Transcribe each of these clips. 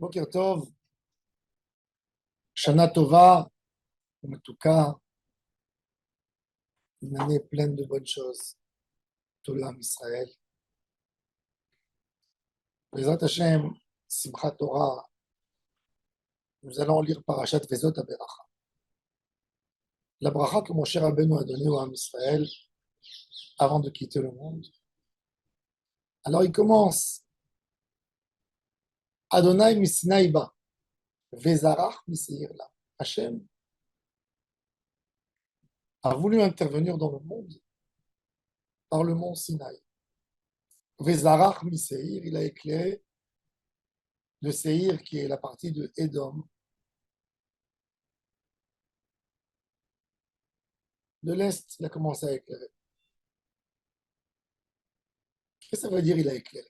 Boker Tov, Shana Tova, en tout cas, une année pleine de bonnes choses. Tolam Israël. Bezrat Hashem, Simchat Torah, nous allons lire Parashat Vezot HaBeracha. La bracha que mon cher Rabbeinu a donnée au Ham Israël avant de quitter le monde. Alors il commence Adonai Misinaï Ba, Vezarach Miseir La. Hashem a voulu intervenir dans le monde par le mont Sinaï. Vezarach Miseir, il a éclairé de Seir, qui est la partie de Édom, de l'Est, il a commencé à éclairer. Qu'est-ce que ça veut dire il a éclairé?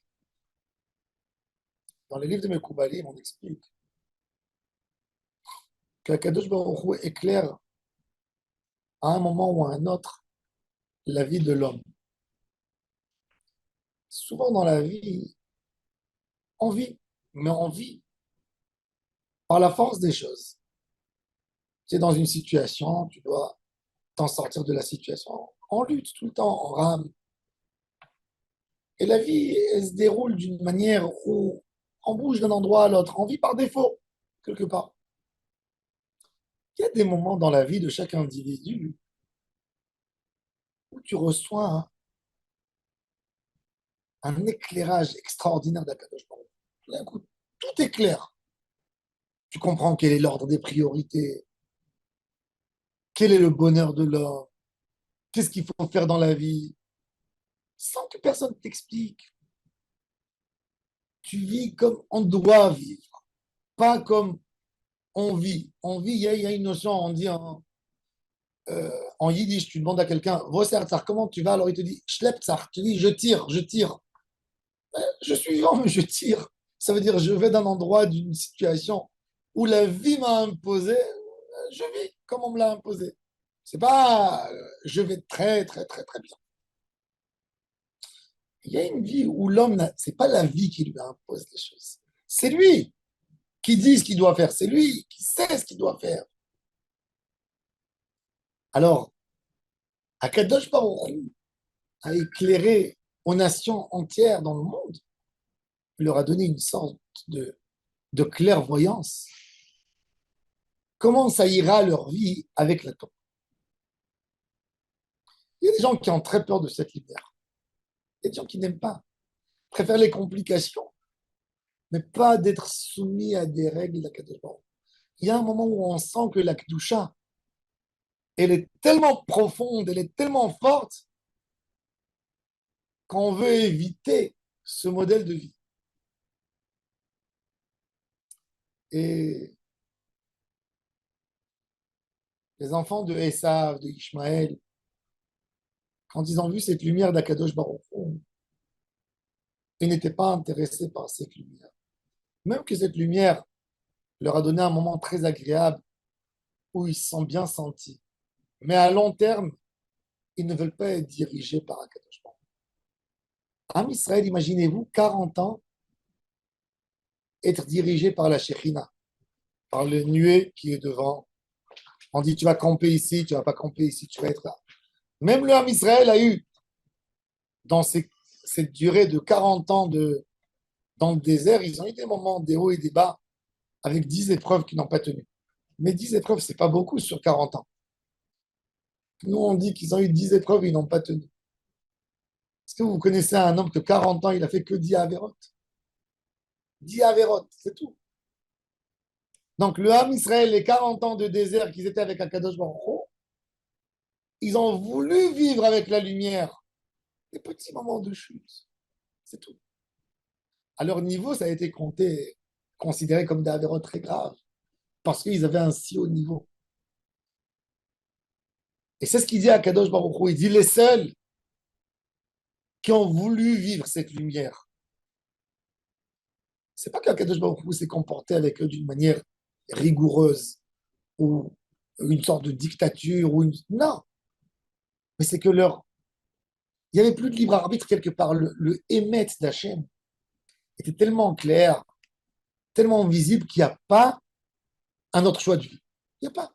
Dans les livres de Mekoubalim, on explique qu'Akadosh Baruch Hu éclaire à un moment ou à un autre la vie de l'homme. Souvent dans la vie, on vit, mais on vit par la force des choses. Tu es dans une situation, tu dois t'en sortir de la situation. On lutte tout le temps, on rame. Et la vie, elle se déroule d'une manière où on bouge d'un endroit à l'autre. On vit par défaut, quelque part. Il y a des moments dans la vie de chaque individu où tu reçois un éclairage extraordinaire d'Akadosh Baruch Hu. D'un coup, tout est clair. Tu comprends quel est l'ordre des priorités, quel est le bonheur de l'homme, qu'est-ce qu'il faut faire dans la vie, sans que personne t'explique. Tu vis comme on doit vivre, pas comme on vit. On vit, il y a une notion, on dit en yiddish, tu demandes à quelqu'un, comment tu vas? Alors il te dit, schleppzar, tu dis, je tire, je tire. Je suis vivant, mais je tire. Ça veut dire, je vais d'un endroit, d'une situation où la vie m'a imposé, je vis comme on me l'a imposé. C'est pas, je vais très, très, très, très bien. Il y a une vie où l'homme, c'est pas la vie qui lui impose les choses. C'est lui qui dit ce qu'il doit faire. C'est lui qui sait ce qu'il doit faire. Alors, Akadosh Baruch Hu a éclairé aux nations entières dans le monde. Il leur a donné une sorte de clairvoyance. Comment ça ira leur vie avec la Torah? Il y a des gens qui ont très peur de cette lumière. Il y a des gens qui n'aiment pas, préfèrent les complications, mais pas d'être soumis à des règles d'Akadosh Baruch Hu. Il y a un moment où on sent que la Kedusha, elle est tellement profonde, elle est tellement forte, qu'on veut éviter ce modèle de vie. Et les enfants de Esav, de Ishmaël, quand ils ont vu cette lumière d'Akadosh Baruch Hu, ils n'étaient pas intéressés par cette lumière. Même que cette lumière leur a donné un moment très agréable où ils se sont bien sentis. Mais à long terme, ils ne veulent pas être dirigés par Akadosh Baruch Hu. Am Israël, imaginez-vous, 40 ans, être dirigé par la Shekhinah, par le nuée qui est devant. On dit, tu vas camper ici, tu ne vas pas camper ici, tu vas être là. Même le Ham Israël a eu, dans cette durée de 40 ans dans le désert, ils ont eu des moments, des hauts et des bas, avec 10 épreuves qui n'ont pas tenu. Mais 10 épreuves, ce n'est pas beaucoup sur 40 ans. Nous, on dit qu'ils ont eu 10 épreuves et ils n'ont pas tenu. Est-ce que vous connaissez un homme que 40 ans, il a fait que 10 Averot? 10 Averot, c'est tout. Donc, le Ham Israël, les 40 ans de désert qu'ils étaient avec Akadosh Baruch Hu, ils ont voulu vivre avec la lumière. Des petits moments de chute, c'est tout. À leur niveau, ça a été considéré comme des Averot très graves, parce qu'ils avaient un si haut niveau. Et c'est ce qu'il dit à Kadosh Baruch Hu. Il dit les seuls qui ont voulu vivre cette lumière. C'est pas qu'Akadosh Baruch Hu s'est comporté avec eux d'une manière rigoureuse ou une sorte de dictature ou une... Non, mais c'est que il n'y avait plus de libre arbitre quelque part. Le émet d'Hachem était tellement clair tellement visible qu'il n'y a pas un autre choix de vie. Il n'y a pas.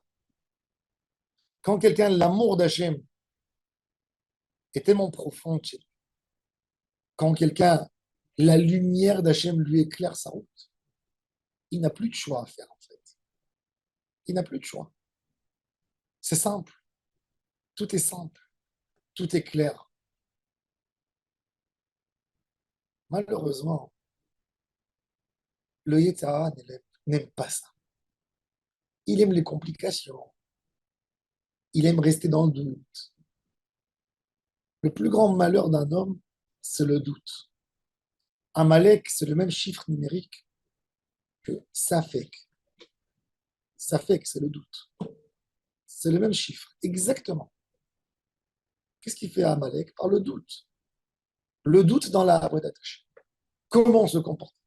Quand quelqu'un, l'amour d'Hachem est tellement profond chez lui, quand quelqu'un, la lumière d'Hachem lui éclaire sa route, il n'a plus de choix à faire, en fait. Il n'a plus de choix. C'est simple. Tout est simple. Tout est clair. Malheureusement, le Yetzer Hara n'aime pas ça. Il aime les complications. Il aime rester dans le doute. Le plus grand malheur d'un homme, c'est le doute. Un Malek, c'est le même chiffre numérique que Safek. Safek, c'est le doute. C'est le même chiffre, exactement. Qu'est-ce qu'il fait à Amalek? Par le doute. Le doute dans l'arbre d'attache. Comment on se comporte?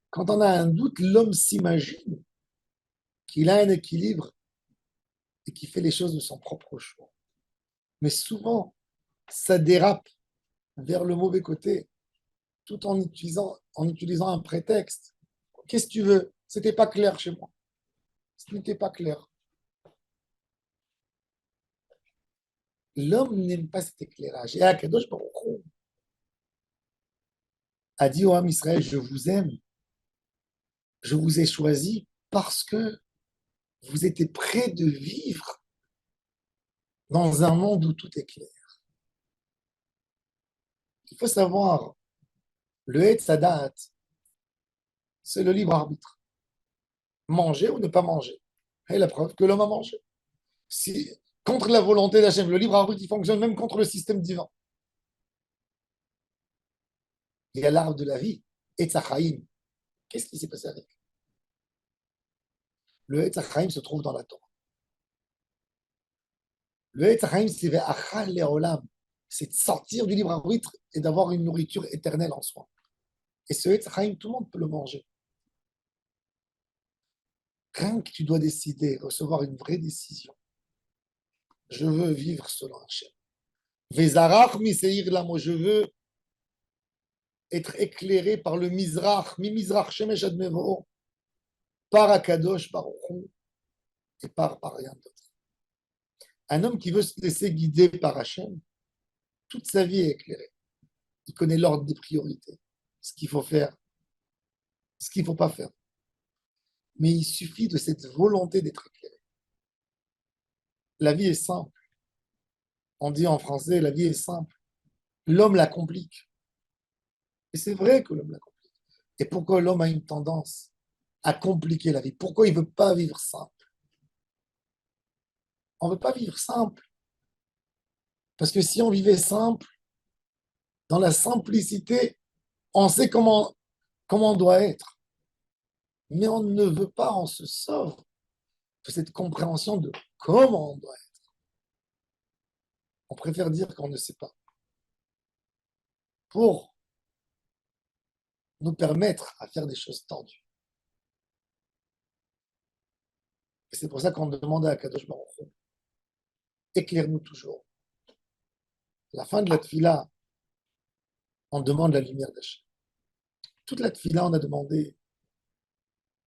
Quand on a un doute, l'homme s'imagine qu'il a un équilibre et qu'il fait les choses de son propre choix. Mais souvent, ça dérape vers le mauvais côté, tout en utilisant un prétexte. Qu'est-ce que tu veux? C'était pas clair chez moi. Ce n'était pas clair. L'homme n'aime pas cet éclairage. Et Akadosh Baruch Hu a dit au Ham Israël, je vous aime, je vous ai choisi parce que vous étiez prêts de vivre dans un monde où tout est clair. Il faut savoir, le Hetz Hadat, c'est le libre arbitre. Manger ou ne pas manger. Et la preuve que l'homme a mangé. Si, contre la volonté d'Hachem, le libre arbitre, il fonctionne même contre le système divin. Il y a l'arbre de la vie, Hetz HaChaim. Qu'est-ce qui s'est passé avec? Le Hetz HaChaim se trouve dans la Torah. Le Hetz HaChaim, c'est Ve'achal Le'olam. C'est de sortir du libre arbitre et d'avoir une nourriture éternelle en soi. Et ce Hetz HaChaim, tout le monde peut le manger. Rien que tu dois décider, recevoir une vraie décision. Je veux vivre selon Hachem. Vezarach miseir lamo, je veux être éclairé par le Mizrach, mi Mizrach Shemesh Admevo, par Akadosh Baruch Hu et par rien d'autre. Un homme qui veut se laisser guider par Hachem, toute sa vie est éclairée. Il connaît l'ordre des priorités, ce qu'il faut faire, ce qu'il ne faut pas faire. Mais il suffit de cette volonté d'être éclairé. La vie est simple. On dit en français, la vie est simple. L'homme la complique. Et c'est vrai que l'homme la complique. Et pourquoi l'homme a une tendance à compliquer la vie? Pourquoi il ne veut pas vivre simple? On ne veut pas vivre simple. Parce que si on vivait simple, dans la simplicité, on sait comment on doit être. Mais on ne veut pas, on se sauve de cette compréhension de comment on doit être. On préfère dire qu'on ne sait pas. Pour nous permettre à faire des choses tendues. Et c'est pour ça qu'on demande à Kadosh Baruch Hu, éclaire-nous toujours. À la fin de la tfila, on demande la lumière d'Hachem. Toute la tfila, on a demandé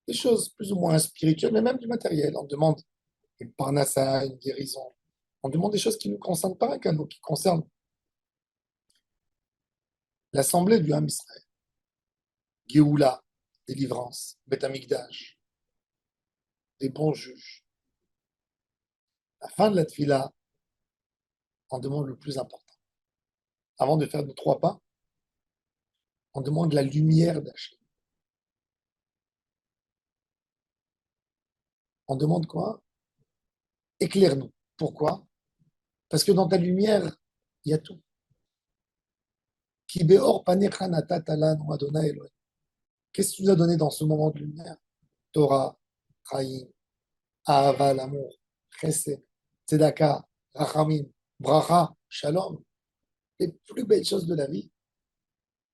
des choses plus ou moins spirituelles, mais même du matériel. On demande une parnassa, une guérison. On demande des choses qui ne nous concernent pas qu'à nous, qui concernent l'assemblée du Ham Israël. Géoula, délivrance, Beth Amikdash, des bons juges. À la fin de la tfila, on demande le plus important. Avant de faire nos 3 pas, on demande la lumière d'Hachem. On demande quoi? Éclaire-nous. Pourquoi? Parce que dans ta lumière, il y a tout. Ki beor panecha natata lanu Adonai Elohim. Qu'est-ce que tu nous as donné dans ce moment de lumière? Torah, Chaim, Ahava, l'amour, Chesed, Tzedaka, Rachamim, Bracha, Shalom. Les plus belles choses de la vie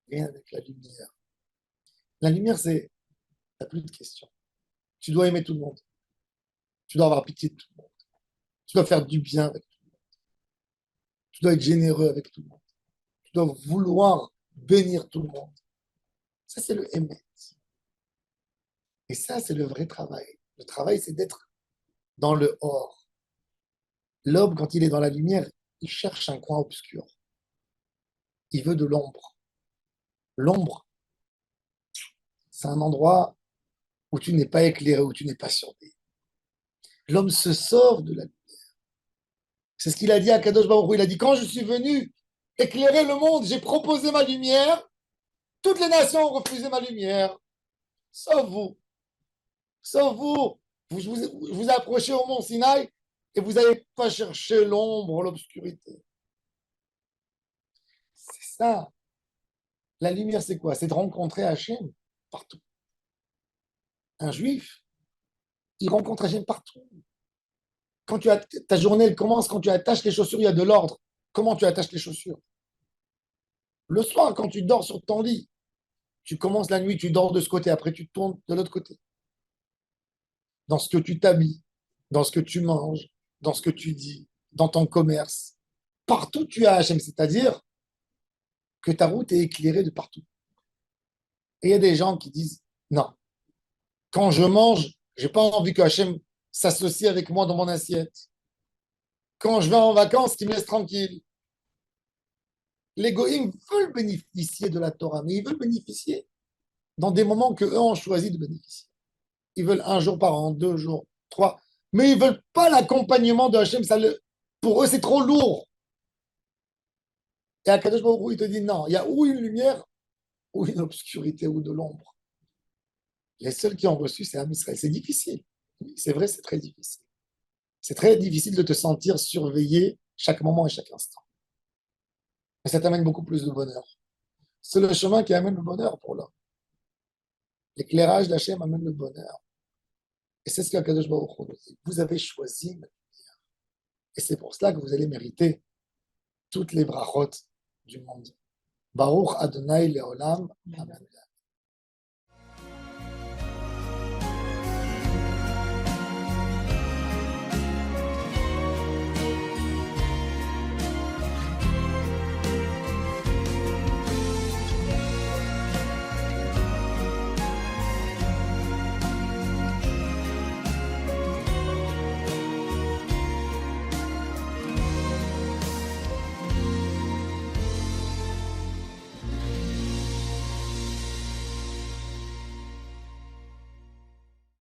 viennent avec la lumière. La lumière, c'est, t'as plus de questions. Tu dois aimer tout le monde. Tu dois avoir pitié de tout le monde. Tu dois faire du bien avec tout le monde. Tu dois être généreux avec tout le monde. Tu dois vouloir bénir tout le monde. Ça, c'est le Emet. Et ça, c'est le vrai travail. Le travail, c'est d'être dans le or. L'homme, quand il est dans la lumière, il cherche un coin obscur. Il veut de l'ombre. L'ombre, c'est un endroit où tu n'es pas éclairé, où tu n'es pas surveillé. L'homme se sort de la lumière. C'est ce qu'il a dit à Kadosh Baruch Hu. Il a dit, quand je suis venu éclairer le monde, j'ai proposé ma lumière. Toutes les nations ont refusé ma lumière. Sauf vous. Sauf vous. Je vous ai approché au mont Sinaï et vous n'avez pas cherché l'ombre, l'obscurité. C'est ça. La lumière, c'est quoi? C'est de rencontrer Hachem partout. Un juif, il rencontre Hachem partout. Quand ta journée elle commence, quand tu attaches les chaussures, il y a de l'ordre. Comment tu attaches les chaussures? Le soir, quand tu dors sur ton lit, tu commences la nuit, tu dors de ce côté, après tu tournes de l'autre côté. Dans ce que tu t'habilles, dans ce que tu manges, dans ce que tu dis, dans ton commerce. Partout, tu as Hachem, c'est-à-dire que ta route est éclairée de partout. Et il y a des gens qui disent, non, quand je mange, je n'ai pas envie que Hachem s'associe avec moi dans mon assiette. Quand je vais en vacances, qu'il me laisse tranquille. Les goïms veulent bénéficier de la Torah, mais ils veulent bénéficier dans des moments qu'eux ont choisi de bénéficier. Ils veulent un jour par an, 2 jours, 3, mais ils ne veulent pas l'accompagnement de Hachem. Pour eux, c'est trop lourd. Et à Kadosh Baruch Hu, il te dit non, il y a ou une lumière, ou une obscurité, ou de l'ombre. Les seuls qui ont reçu, c'est Am Israël. C'est difficile. Oui, c'est vrai, c'est très difficile. C'est très difficile de te sentir surveillé chaque moment et chaque instant. Mais ça t'amène beaucoup plus de bonheur. C'est le chemin qui amène le bonheur pour l'homme. L'éclairage d'Hachem amène le bonheur. Et c'est ce qu'Akadosh Baruch Hu nous dit. Vous avez choisi ma lumière. Et c'est pour cela que vous allez mériter toutes les brachot du monde. Baruch Adonai Leolam. Amen.